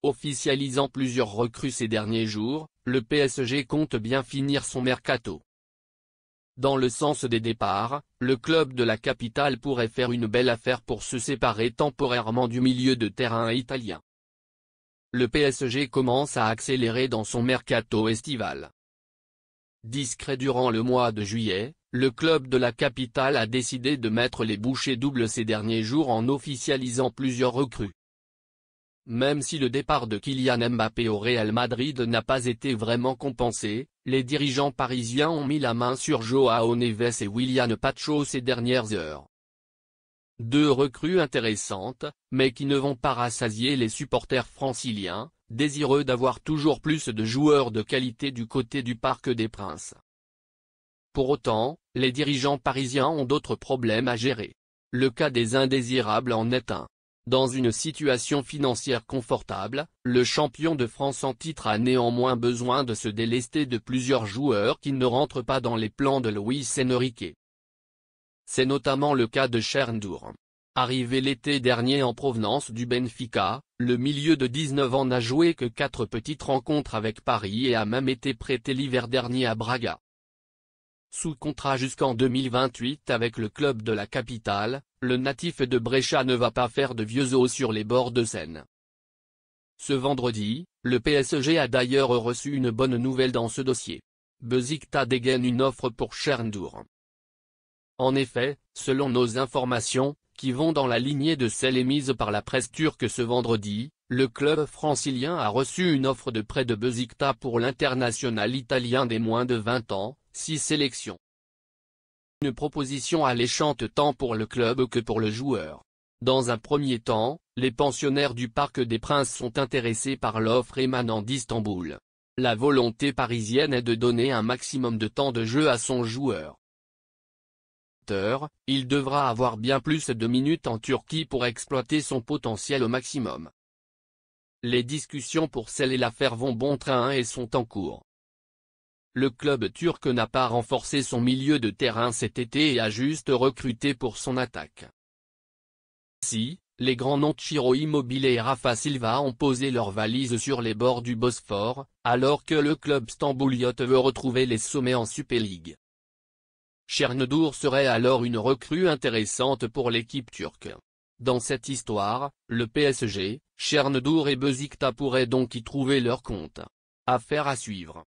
Officialisant plusieurs recrues ces derniers jours, le PSG compte bien finir son mercato. Dans le sens des départs, le club de la capitale pourrait faire une belle affaire pour se séparer temporairement du milieu de terrain italien. Le PSG commence à accélérer dans son mercato estival. Discret durant le mois de juillet, le club de la capitale a décidé de mettre les bouchées doubles ces derniers jours en officialisant plusieurs recrues. Même si le départ de Kylian Mbappé au Real Madrid n'a pas été vraiment compensé, les dirigeants parisiens ont mis la main sur Joao Neves et Willian Pacho ces dernières heures. Deux recrues intéressantes, mais qui ne vont pas rassasier les supporters franciliens, désireux d'avoir toujours plus de joueurs de qualité du côté du Parc des Princes. Pour autant, les dirigeants parisiens ont d'autres problèmes à gérer. Le cas des indésirables en est un. Dans une situation financière confortable, le champion de France en titre a néanmoins besoin de se délester de plusieurs joueurs qui ne rentrent pas dans les plans de Luis Enrique. C'est notamment le cas de Chernour. Arrivé l'été dernier en provenance du Benfica, le milieu de 19 ans n'a joué que 4 petites rencontres avec Paris et a même été prêté l'hiver dernier à Braga. Sous contrat jusqu'en 2028 avec le club de la capitale, le natif de Brescia ne va pas faire de vieux os sur les bords de Seine. Ce vendredi, le PSG a d'ailleurs reçu une bonne nouvelle dans ce dossier. Beşiktaş dégaine une offre pour Chernour. En effet, selon nos informations, qui vont dans la lignée de celles émises par la presse turque ce vendredi, le club francilien a reçu une offre de prêt de Beşiktaş pour l'international italien des moins de 20 ans, 6 sélections. Une proposition alléchante tant pour le club que pour le joueur. Dans un premier temps, les pensionnaires du Parc des Princes sont intéressés par l'offre émanant d'Istanbul. La volonté parisienne est de donner un maximum de temps de jeu à son joueur. Il devra avoir bien plus de minutes en Turquie pour exploiter son potentiel au maximum. Les discussions pour sceller l'affaire vont bon train et sont en cours. Le club turc n'a pas renforcé son milieu de terrain cet été et a juste recruté pour son attaque. Si, les grands noms Ciro Immobile et Rafa Silva ont posé leurs valises sur les bords du Bosphore, alors que le club stambouliote veut retrouver les sommets en Super League. Chernour serait alors une recrue intéressante pour l'équipe turque. Dans cette histoire, le PSG, Chernour et Beşiktaş pourraient donc y trouver leur compte. Affaire à suivre.